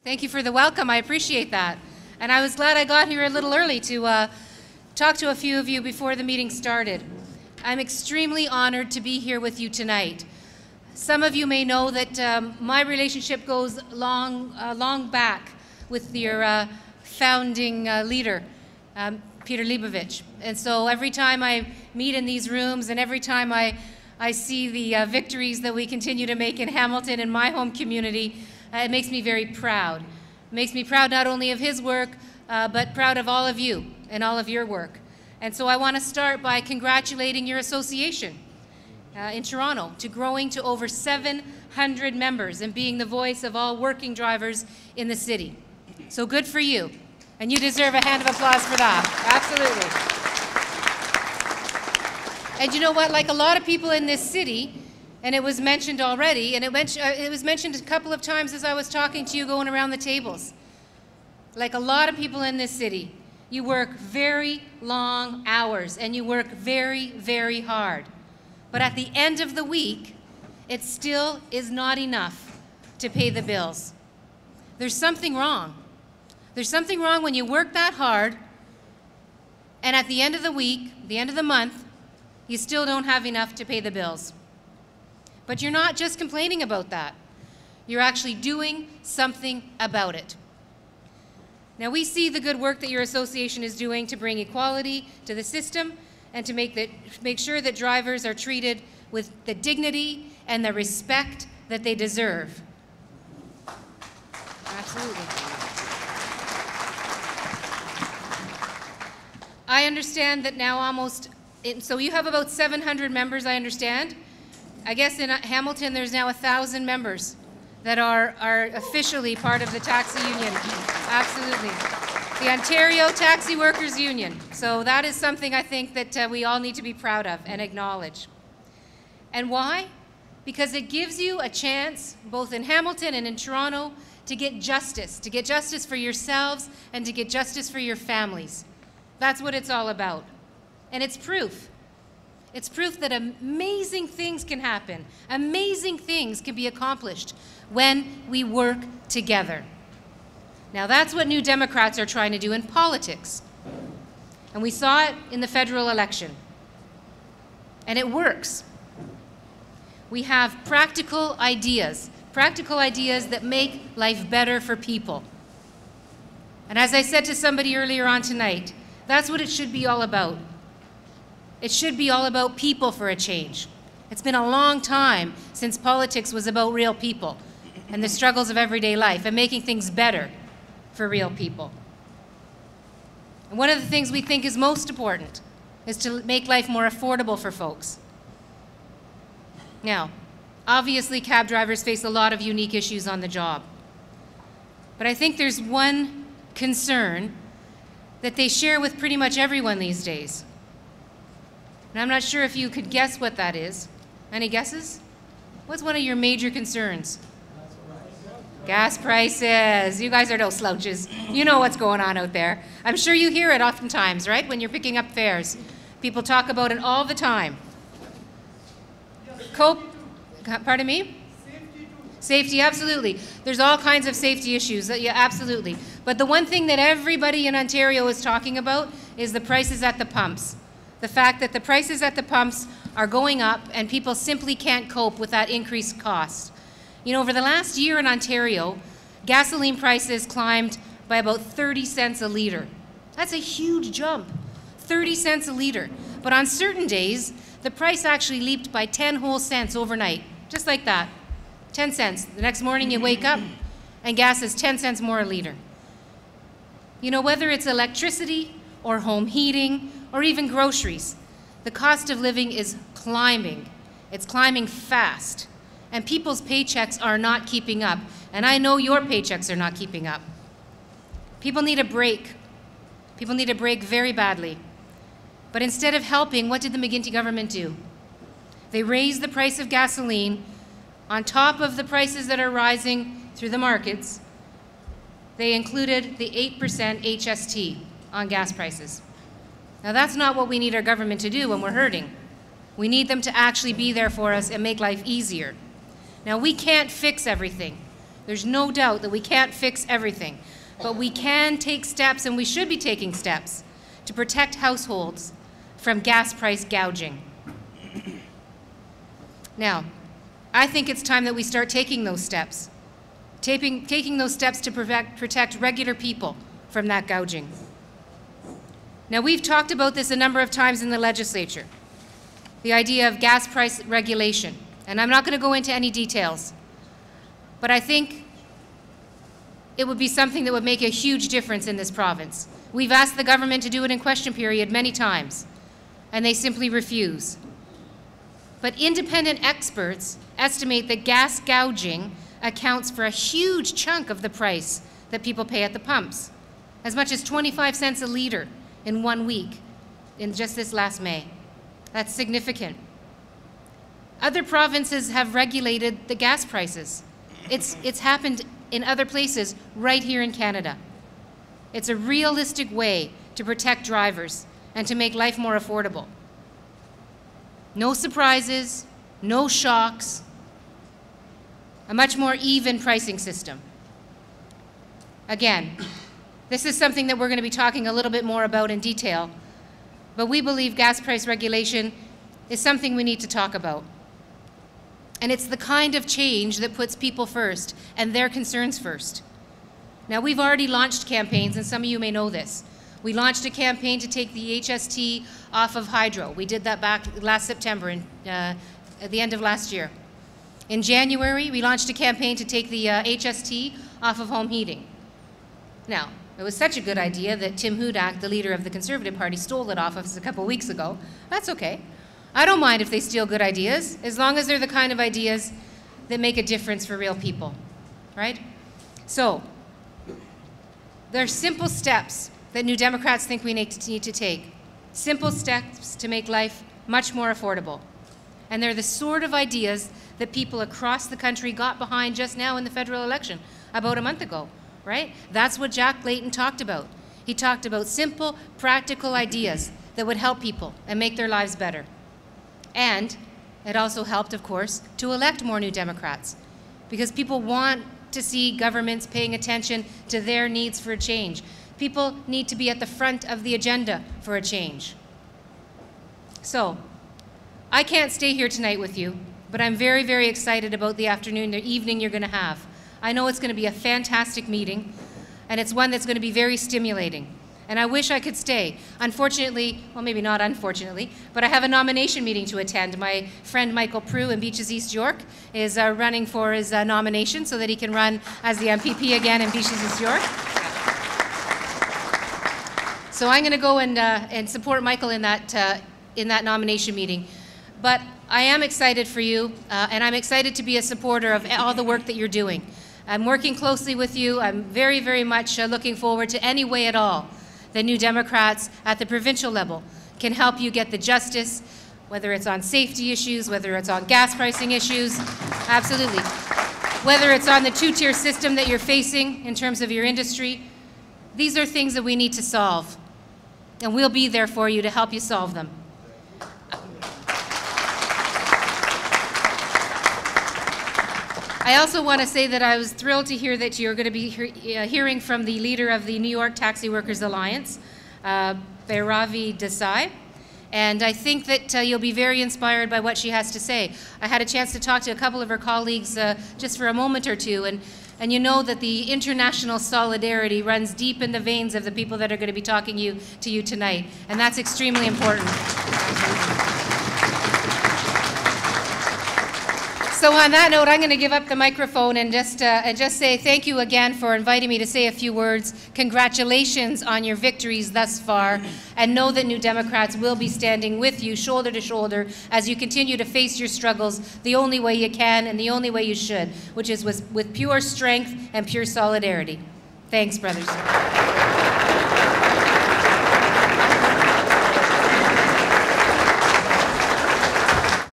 Thank you for the welcome. I appreciate that. And I was glad I got here a little early to talk to a few of you before the meeting started. I'm extremely honored to be here with you tonight. Some of you may know that my relationship goes long back with your founding leader, Peter Leibovich. And so every time I meet in these rooms and every time I see the victories that we continue to make in Hamilton and my home community, it makes me very proud. It makes me proud not only of his work, but proud of all of you and all of your work. And so I want to start by congratulating your association in Toronto to growing to over 700 members and being the voice of all working drivers in the city. So good for you. And you deserve a hand of applause for that. Absolutely. And you know what? Like a lot of people in this city, and it was mentioned already, and it was mentioned a couple of times as I was talking to you going around the tables. Like a lot of people in this city, you work very long hours and you work very, very hard. But at the end of the week, it still is not enough to pay the bills. There's something wrong. There's something wrong when you work that hard and at the end of the week, the end of the month, you still don't have enough to pay the bills. But you're not just complaining about that. You're actually doing something about it. Now, we see the good work that your association is doing to bring equality to the system and to make sure that drivers are treated with the dignity and the respect that they deserve. Absolutely. I understand that now so you have about 700 members, I understand. I guess in Hamilton there's now 1,000 members that are officially part of the taxi union. Absolutely. The Ontario Taxi Workers Union. So that is something I think that we all need to be proud of and acknowledge. And why? Because it gives you a chance, both in Hamilton and in Toronto, to get justice for yourselves and to get justice for your families. That's what it's all about. And it's proof. It's proof that amazing things can happen. Amazing things can be accomplished when we work together. Now that's what New Democrats are trying to do in politics. And we saw it in the federal election. And it works. We have practical ideas that make life better for people. And as I said to somebody earlier on tonight, that's what it should be all about. It should be all about people for a change. It's been a long time since politics was about real people and the struggles of everyday life and making things better for real people. And one of the things we think is most important is to make life more affordable for folks. Now, obviously cab drivers face a lot of unique issues on the job. But I think there's one concern that they share with pretty much everyone these days. And I'm not sure if you could guess what that is. Any guesses? What's one of your major concerns? Gas prices. You guys are no slouches. You know what's going on out there. I'm sure you hear it oftentimes, right? When you're picking up fares. People talk about it all the time. Pardon me? Safety, absolutely. There's all kinds of safety issues. Yeah, absolutely. But the one thing that everybody in Ontario is talking about is the prices at the pumps. The fact that the prices at the pumps are going up and people simply can't cope with that increased cost. You know, over the last year in Ontario, gasoline prices climbed by about 30 cents a litre. That's a huge jump, 30 cents a litre. But on certain days, the price actually leaped by 10 whole cents overnight, just like that, 10 cents. The next morning you wake up and gas is 10 cents more a litre. You know, whether it's electricity or home heating or even groceries, the cost of living is climbing. It's climbing fast. And people's paychecks are not keeping up. And I know your paychecks are not keeping up. People need a break. People need a break very badly. But instead of helping, what did the McGuinty government do? They raised the price of gasoline on top of the prices that are rising through the markets. They included the 8% HST on gas prices. Now that's not what we need our government to do when we're hurting. We need them to actually be there for us and make life easier. Now we can't fix everything. There's no doubt that we can't fix everything, but we can take steps, and we should be taking steps, to protect households from gas price gouging. Now, I think it's time that we start taking those steps, taking those steps to protect regular people from that gouging. Now, we've talked about this a number of times in the legislature, the idea of gas price regulation, and I'm not going to go into any details, but I think it would be something that would make a huge difference in this province. We've asked the government to do it in question period many times, and they simply refuse. But independent experts estimate that gas gouging accounts for a huge chunk of the price that people pay at the pumps, as much as 25 cents a litre in 1 week, in just this last May. That's significant. Other provinces have regulated the gas prices. It's happened in other places right here in Canada. It's a realistic way to protect drivers and to make life more affordable. No surprises, no shocks, a much more even pricing system. Again, this is something that we're going to be talking a little bit more about in detail, but we believe gas price regulation is something we need to talk about. And it's the kind of change that puts people first and their concerns first. Now, we've already launched campaigns, and some of you may know this. We launched a campaign to take the HST off of hydro. We did that back last September, at the end of last year. In January, we launched a campaign to take the HST off of home heating. Now, it was such a good idea that Tim Hudak, the leader of the Conservative Party, stole it off of us a couple weeks ago. That's okay. I don't mind if they steal good ideas, as long as they're the kind of ideas that make a difference for real people, right? So, there are simple steps that New Democrats think we need to take. Simple steps to make life much more affordable. And they're the sort of ideas that people across the country got behind just now in the federal election, about a month ago, right? That's what Jack Layton talked about. He talked about simple, practical ideas that would help people and make their lives better. And it also helped, of course, to elect more New Democrats, because people want to see governments paying attention to their needs for a change. People need to be at the front of the agenda for a change. So, I can't stay here tonight with you, but I'm very, very excited about the afternoon, the evening you're going to have. I know it's going to be a fantastic meeting, and it's one that's going to be very stimulating. And I wish I could stay. Unfortunately, well, maybe not unfortunately, but I have a nomination meeting to attend. My friend Michael Prue in Beaches East York is running for his nomination so that he can run as the MPP again in Beaches East York. So I'm going to go and support Michael in that nomination meeting. But I am excited for you, and I'm excited to be a supporter of all the work that you're doing. I'm working closely with you. I'm very, very much looking forward to any way at all the New Democrats at the provincial level can help you get the justice, whether it's on safety issues, whether it's on gas pricing issues, absolutely. Whether it's on the two-tier system that you're facing in terms of your industry, these are things that we need to solve, and we'll be there for you to help you solve them. I also want to say that I was thrilled to hear that you're going to be hearing from the leader of the New York Taxi Workers Alliance, Bhairavi Desai, and I think that you'll be very inspired by what she has to say. I had a chance to talk to a couple of her colleagues just for a moment or two, and you know that the international solidarity runs deep in the veins of the people that are going to be talking to you tonight, and that's extremely important. So on that note, I'm going to give up the microphone and just say thank you again for inviting me to say a few words. Congratulations on your victories thus far, and know that New Democrats will be standing with you shoulder to shoulder as you continue to face your struggles the only way you can and the only way you should, which is with pure strength and pure solidarity. Thanks, brothers.